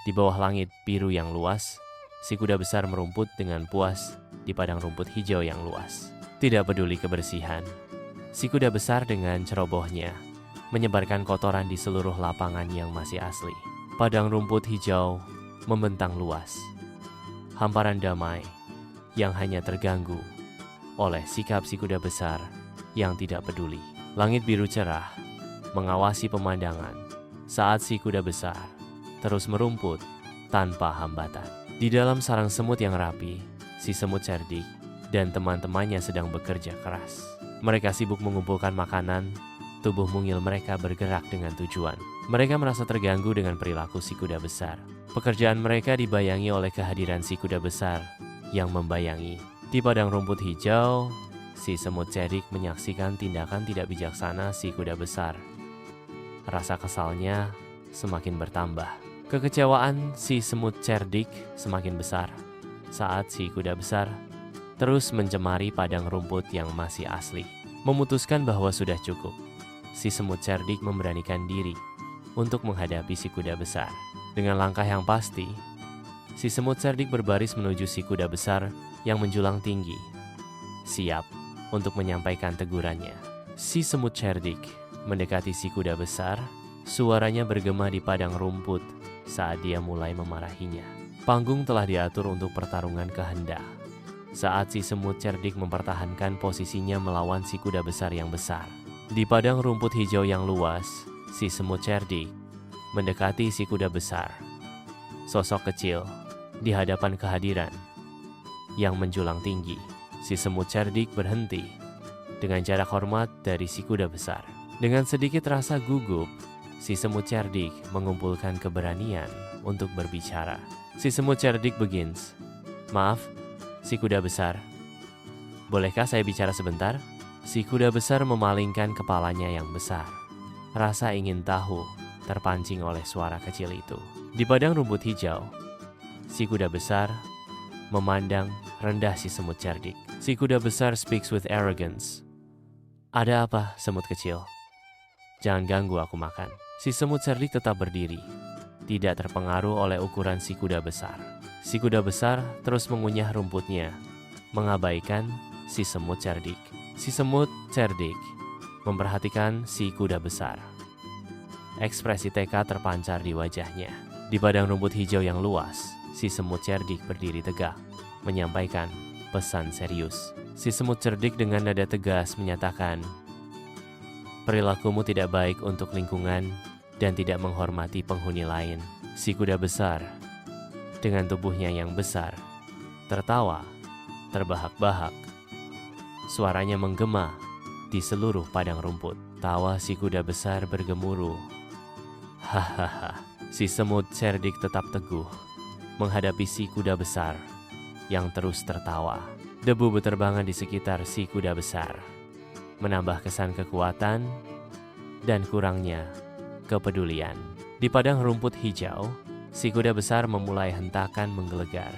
Di bawah langit biru yang luas, si kuda besar merumput dengan puas di padang rumput hijau yang luas. Tidak peduli kebersihan, si kuda besar dengan cerobohnya menyebarkan kotoran di seluruh lapangan yang masih asli. Padang rumput hijau membentang luas. Hamparan damai yang hanya terganggu oleh sikap si kuda besar yang tidak peduli. Langit biru cerah mengawasi pemandangan saat si kuda besar terus merumput tanpa hambatan. Di dalam sarang semut yang rapi, si semut cerdik dan teman-temannya sedang bekerja keras. Mereka sibuk mengumpulkan makanan, tubuh mungil mereka bergerak dengan tujuan. Mereka merasa terganggu dengan perilaku si kuda besar. Pekerjaan mereka dibayangi oleh kehadiran si kuda besar yang membayangi. Di padang rumput hijau, si semut cerdik menyaksikan tindakan tidak bijaksana si kuda besar. Rasa kesalnya semakin bertambah. Kekecewaan si semut cerdik semakin besar saat si kuda besar terus mencemari padang rumput yang masih asli. Memutuskan bahwa sudah cukup, si semut cerdik memberanikan diri untuk menghadapi si kuda besar. Dengan langkah yang pasti, si semut cerdik berbaris menuju si kuda besar yang menjulang tinggi, siap untuk menyampaikan tegurannya. Si semut cerdik mendekati si kuda besar, suaranya bergema di padang rumput saat dia mulai memarahinya. Panggung telah diatur untuk pertarungan kehendak. Saat si semut cerdik mempertahankan posisinya melawan si kuda besar yang besar. Di padang rumput hijau yang luas, si semut cerdik mendekati si kuda besar. Sosok kecil di hadapan kehadiran yang menjulang tinggi. Si semut cerdik berhenti dengan jarak hormat dari si kuda besar. Dengan sedikit rasa gugup, si semut cerdik mengumpulkan keberanian untuk berbicara. Si semut cerdik begins, "Maaf, si kuda besar. Bolehkah saya bicara sebentar?" Si kuda besar memalingkan kepalanya yang besar. Rasa ingin tahu terpancing oleh suara kecil itu. Di padang rumput hijau, si kuda besar memandang rendah si semut cerdik. Si kuda besar speaks with arrogance. "Ada apa, semut kecil? Jangan ganggu aku makan." Si semut cerdik tetap berdiri, tidak terpengaruh oleh ukuran si kuda besar. Si kuda besar terus mengunyah rumputnya, mengabaikan si semut cerdik. Si semut cerdik memperhatikan si kuda besar. Ekspresi tekad terpancar di wajahnya. Di padang rumput hijau yang luas, si semut cerdik berdiri tegak, menyampaikan pesan serius. Si semut cerdik dengan nada tegas menyatakan, "Perilakumu tidak baik untuk lingkungan dan tidak menghormati penghuni lain." Si kuda besar dengan tubuhnya yang besar tertawa terbahak-bahak. Suaranya menggema di seluruh padang rumput. Tawa si kuda besar bergemuruh. Hahaha. Si semut cerdik tetap teguh menghadapi si kuda besar yang terus tertawa. Debu beterbangan di sekitar si kuda besar, menambah kesan kekuatan dan kurangnya kepedulian. Di padang rumput hijau, si kuda besar memulai hentakan menggelegar,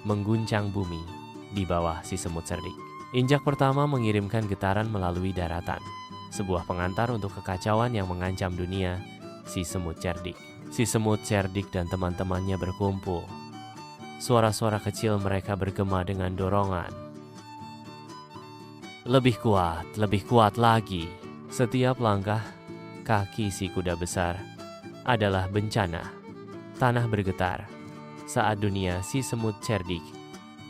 mengguncang bumi di bawah si semut cerdik. Injak pertama mengirimkan getaran melalui daratan, sebuah pengantar untuk kekacauan yang mengancam dunia si semut cerdik. Si semut cerdik dan teman-temannya berkumpul. Suara-suara kecil mereka bergema dengan dorongan. Lebih kuat lagi. Setiap langkah kaki si kuda besar adalah bencana. Tanah bergetar saat dunia si semut cerdik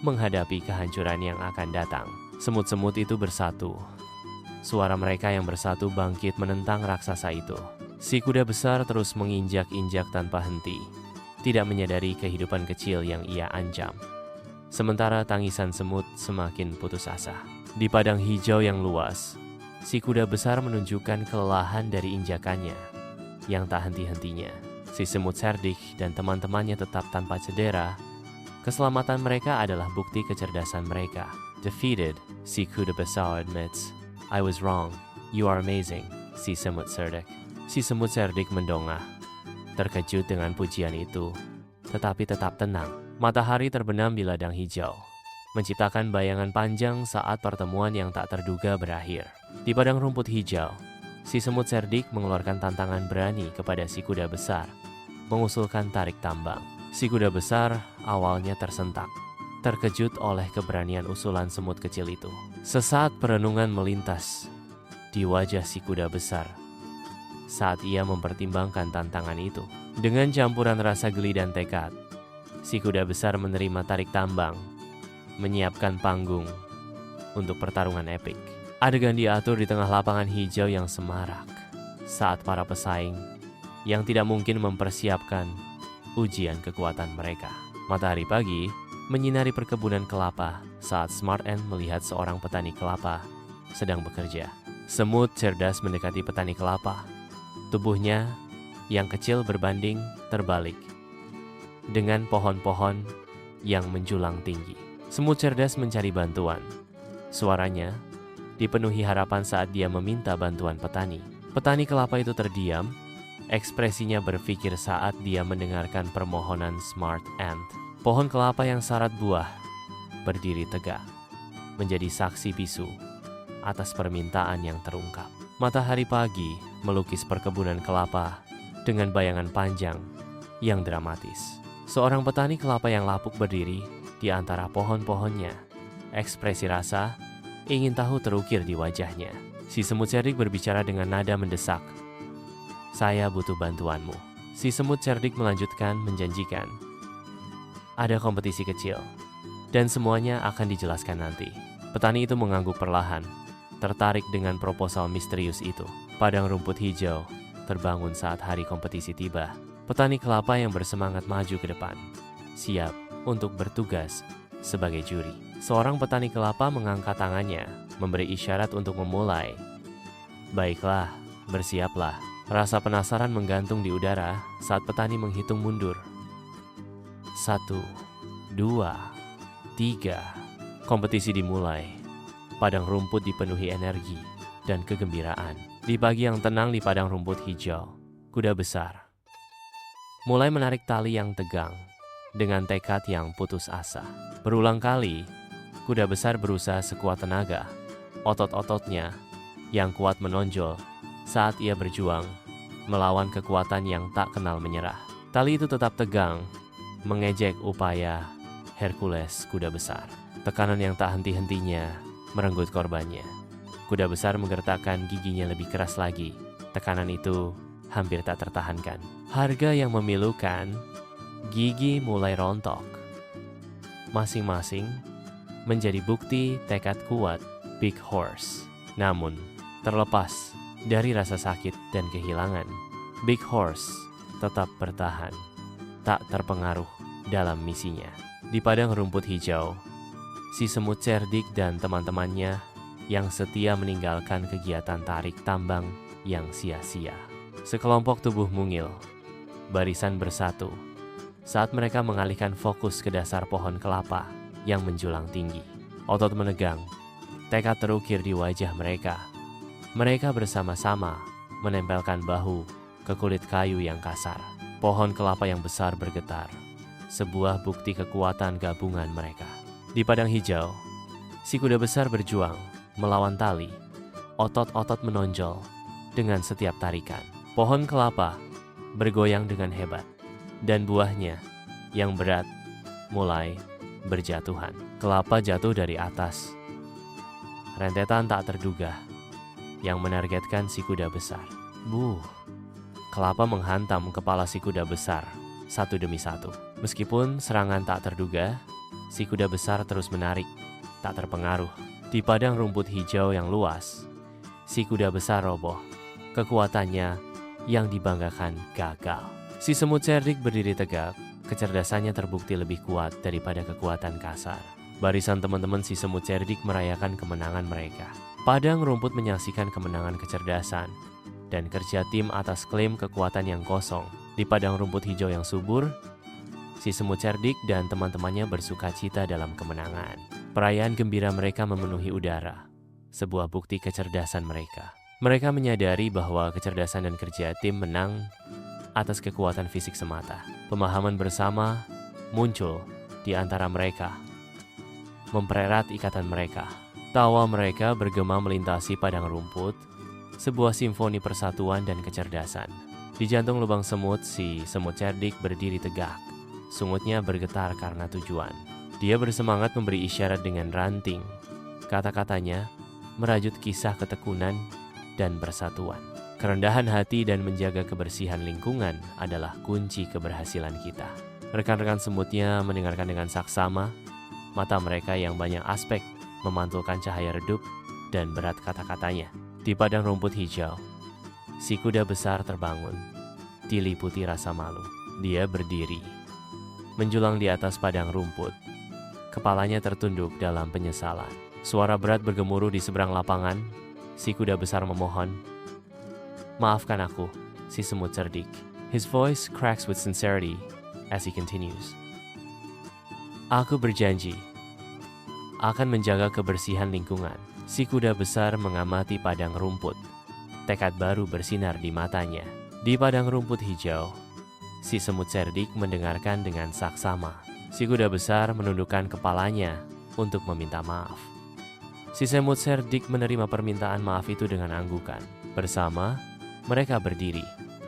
menghadapi kehancuran yang akan datang. Semut-semut itu bersatu. Suara mereka yang bersatu bangkit menentang raksasa itu. Si kuda besar terus menginjak-injak tanpa henti, tidak menyadari kehidupan kecil yang ia ancam. Sementara tangisan semut semakin putus asa. Di padang hijau yang luas, si kuda besar menunjukkan kelelahan dari injakannya yang tak henti-hentinya. Si semut cerdik dan teman-temannya tetap tanpa cedera. Keselamatan mereka adalah bukti kecerdasan mereka. Defeated, si kuda besar admits, "I was wrong. You are amazing." Si semut cerdik. Si semut cerdik mendongah, terkejut dengan pujian itu, tetapi tetap tenang. Matahari terbenam di ladang hijau, menciptakan bayangan panjang saat pertemuan yang tak terduga berakhir. Di padang rumput hijau, si semut cerdik mengeluarkan tantangan berani kepada si kuda besar, mengusulkan tarik tambang. Si kuda besar awalnya tersentak, terkejut oleh keberanian usulan semut kecil itu. Sesaat perenungan melintas di wajah si kuda besar saat ia mempertimbangkan tantangan itu. Dengan campuran rasa geli dan tekad, si kuda besar menerima tarik tambang, menyiapkan panggung untuk pertarungan epik. Adegan diatur di tengah lapangan hijau yang semarak saat para pesaing yang tidak mungkin mempersiapkan ujian kekuatan mereka. Matahari pagi menyinari perkebunan kelapa saat Smart Ant melihat seorang petani kelapa sedang bekerja. Semut cerdas mendekati petani kelapa. Tubuhnya yang kecil berbanding terbalik dengan pohon-pohon yang menjulang tinggi. Semut cerdas mencari bantuan. Suaranya dipenuhi harapan saat dia meminta bantuan petani. Petani kelapa itu terdiam, ekspresinya berpikir saat dia mendengarkan permohonan Smart Ant. Pohon kelapa yang syarat buah berdiri tegak, menjadi saksi bisu atas permintaan yang terungkap. Matahari pagi melukis perkebunan kelapa dengan bayangan panjang yang dramatis. Seorang petani kelapa yang lapuk berdiri di antara pohon-pohonnya. Ekspresi rasa ingin tahu terukir di wajahnya. Si semut cerdik berbicara dengan nada mendesak. "Saya butuh bantuanmu." Si semut cerdik melanjutkan menjanjikan. "Ada kompetisi kecil, dan semuanya akan dijelaskan nanti." Petani itu mengangguk perlahan, tertarik dengan proposal misterius itu. Padang rumput hijau terbangun saat hari kompetisi tiba. Petani kelapa yang bersemangat maju ke depan, siap untuk bertugas sebagai juri. Seorang petani kelapa mengangkat tangannya, memberi isyarat untuk memulai. "Baiklah, bersiaplah." Rasa penasaran menggantung di udara saat petani menghitung mundur. 1, 2, 3. Kompetisi dimulai. Padang rumput dipenuhi energi dan kegembiraan. Di pagi yang tenang di padang rumput hijau, kuda besar mulai menarik tali yang tegang dengan tekad yang putus asa. Berulang kali, kuda besar berusaha sekuat tenaga. Otot-ototnya yang kuat menonjol saat ia berjuang melawan kekuatan yang tak kenal menyerah. Tali itu tetap tegang, mengejek upaya Hercules kuda besar. Tekanan yang tak henti-hentinya merenggut korbannya. Kuda besar menggertakkan giginya lebih keras lagi. Tekanan itu hampir tak tertahankan. Harga yang memilukan, gigi mulai rontok. Masing-masing menjadi bukti tekad kuat Big Horse. Namun, terlepas dari rasa sakit dan kehilangan, Big Horse tetap bertahan, tak terpengaruh dalam misinya. Di padang rumput hijau, si semut cerdik dan teman-temannya yang setia meninggalkan kegiatan tarik tambang yang sia-sia. Sekelompok tubuh mungil, barisan bersatu, saat mereka mengalihkan fokus ke dasar pohon kelapa yang menjulang tinggi. Otot menegang, tekad terukir di wajah mereka. Mereka bersama-sama menempelkan bahu ke kulit kayu yang kasar. Pohon kelapa yang besar bergetar, sebuah bukti kekuatan gabungan mereka. Di padang hijau, si kuda besar berjuang melawan tali. Otot-otot menonjol dengan setiap tarikan. Pohon kelapa bergoyang dengan hebat, dan buahnya yang berat mulai berjatuhan. Kelapa jatuh dari atas. Rentetan tak terduga yang menargetkan si kuda besar. Kelapa menghantam kepala si kuda besar satu demi satu. Meskipun serangan tak terduga, si kuda besar terus menarik, tak terpengaruh. Di padang rumput hijau yang luas, si kuda besar roboh. Kekuatannya yang dibanggakan gagal. Si semut cerdik berdiri tegak, kecerdasannya terbukti lebih kuat daripada kekuatan kasar. Barisan teman-teman si semut cerdik merayakan kemenangan mereka. Padang rumput menyaksikan kemenangan kecerdasan dan kerja tim atas klaim kekuatan yang kosong. Di padang rumput hijau yang subur, si semut cerdik dan teman-temannya bersuka cita dalam kemenangan. Perayaan gembira mereka memenuhi udara, sebuah bukti kecerdasan mereka. Mereka menyadari bahwa kecerdasan dan kerja tim menang atas kekuatan fisik semata. Pemahaman bersama muncul di antara mereka, mempererat ikatan mereka. Tawa mereka bergema melintasi padang rumput, sebuah simfoni persatuan dan kecerdasan. Di jantung lubang semut, si semut cerdik berdiri tegak. Sungutnya bergetar karena tujuan. Dia bersemangat memberi isyarat dengan ranting. Kata-katanya merajut kisah ketekunan dan persatuan. Kerendahan hati dan menjaga kebersihan lingkungan adalah kunci keberhasilan kita. Rekan-rekan semutnya mendengarkan dengan saksama, mata mereka yang banyak aspek memantulkan cahaya redup dan berat kata-katanya. Di padang rumput hijau, si kuda besar terbangun, diliputi rasa malu. Dia berdiri, menjulang di atas padang rumput. Kepalanya tertunduk dalam penyesalan. Suara berat bergemuruh di seberang lapangan. Si kuda besar memohon, "Maafkan aku, si semut cerdik." His voice cracks with sincerity as he continues. "Aku berjanji akan menjaga kebersihan lingkungan." Si kuda besar mengamati padang rumput. Tekad baru bersinar di matanya. Di padang rumput hijau, si semut cerdik mendengarkan dengan saksama. Si kuda besar menundukkan kepalanya untuk meminta maaf. Si semut cerdik menerima permintaan maaf itu dengan anggukan. Bersama, mereka berdiri,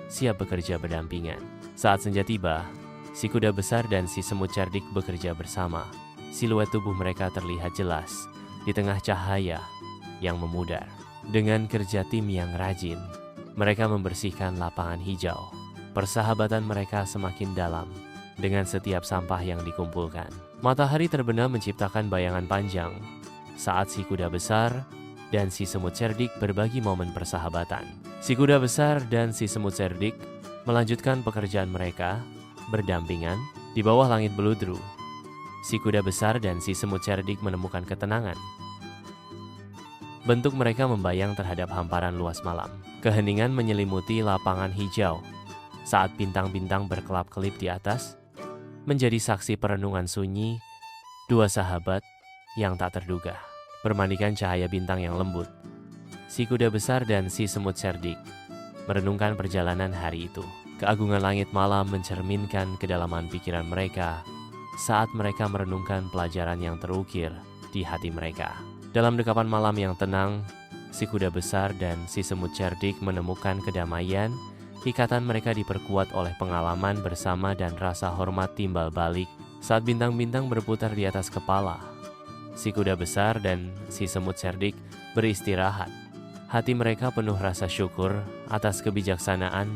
siap bekerja berdampingan. Saat senja tiba, si kuda besar dan si semut cerdik bekerja bersama. Siluet tubuh mereka terlihat jelas di tengah cahaya yang memudar. Dengan kerja tim yang rajin, mereka membersihkan lapangan hijau. Persahabatan mereka semakin dalam dengan setiap sampah yang dikumpulkan. Matahari terbenam menciptakan bayangan panjang saat si kuda besar dan si semut cerdik berbagi momen persahabatan. Si kuda besar dan si semut cerdik melanjutkan pekerjaan mereka berdampingan di bawah langit beludru. Si kuda besar dan si semut cerdik menemukan ketenangan. Bentuk mereka membayang terhadap hamparan luas malam. Keheningan menyelimuti lapangan hijau saat bintang-bintang berkelap-kelip di atas, menjadi saksi perenungan sunyi dua sahabat yang tak terduga. Bermandikan cahaya bintang yang lembut, si kuda besar dan si semut cerdik merenungkan perjalanan hari itu. Keagungan langit malam mencerminkan kedalaman pikiran mereka saat mereka merenungkan pelajaran yang terukir di hati mereka. Dalam dekapan malam yang tenang, si kuda besar dan si semut cerdik menemukan kedamaian. Ikatan mereka diperkuat oleh pengalaman bersama dan rasa hormat timbal balik saat bintang-bintang berputar di atas kepala. Si kuda besar dan si semut cerdik beristirahat. Hati mereka penuh rasa syukur atas kebijaksanaan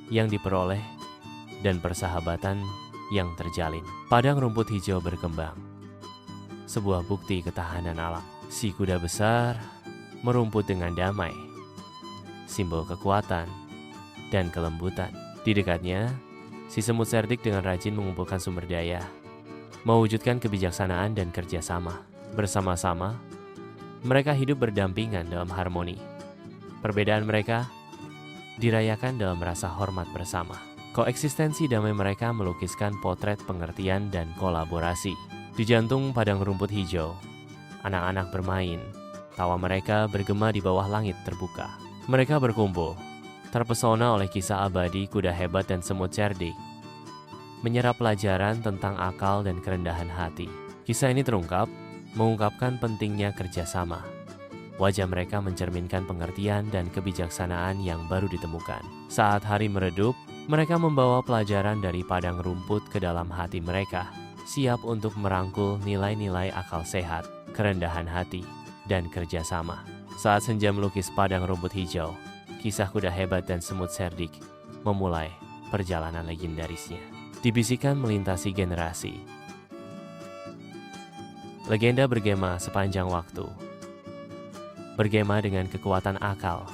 yang diperoleh dan persahabatan yang terjalin. Padang rumput hijau berkembang, sebuah bukti ketahanan alam. Si kuda besar merumput dengan damai, simbol kekuatan dan kelembutan. Di dekatnya, si semut cerdik dengan rajin mengumpulkan sumber daya, mewujudkan kebijaksanaan dan kerjasama. Bersama-sama, mereka hidup berdampingan dalam harmoni. Perbedaan mereka dirayakan dalam rasa hormat bersama. Koeksistensi damai mereka melukiskan potret pengertian dan kolaborasi. Di jantung padang rumput hijau, anak-anak bermain. Tawa mereka bergema di bawah langit terbuka. Mereka berkumpul, terpesona oleh kisah abadi kuda hebat dan semut cerdik, menyerap pelajaran tentang akal dan kerendahan hati. Kisah ini terungkap, mengungkapkan pentingnya kerjasama. Wajah mereka mencerminkan pengertian dan kebijaksanaan yang baru ditemukan. Saat hari meredup, mereka membawa pelajaran dari padang rumput ke dalam hati mereka, siap untuk merangkul nilai-nilai akal sehat, kerendahan hati, dan kerjasama. Saat senja melukis padang rumput hijau, kisah kuda hebat dan semut cerdik memulai perjalanan legendarisnya. Dibisikkan melintasi generasi. Legenda bergema sepanjang waktu. Bergema dengan kekuatan akal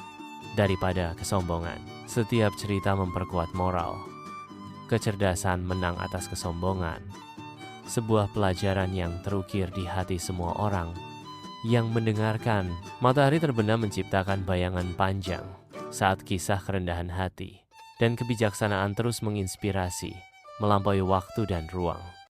daripada kesombongan. Setiap cerita memperkuat moral. Kecerdasan menang atas kesombongan. Sebuah pelajaran yang terukir di hati semua orang yang mendengarkan. Matahari terbenam menciptakan bayangan panjang saat kisah kerendahan hati dan kebijaksanaan terus menginspirasi melampaui waktu dan ruang.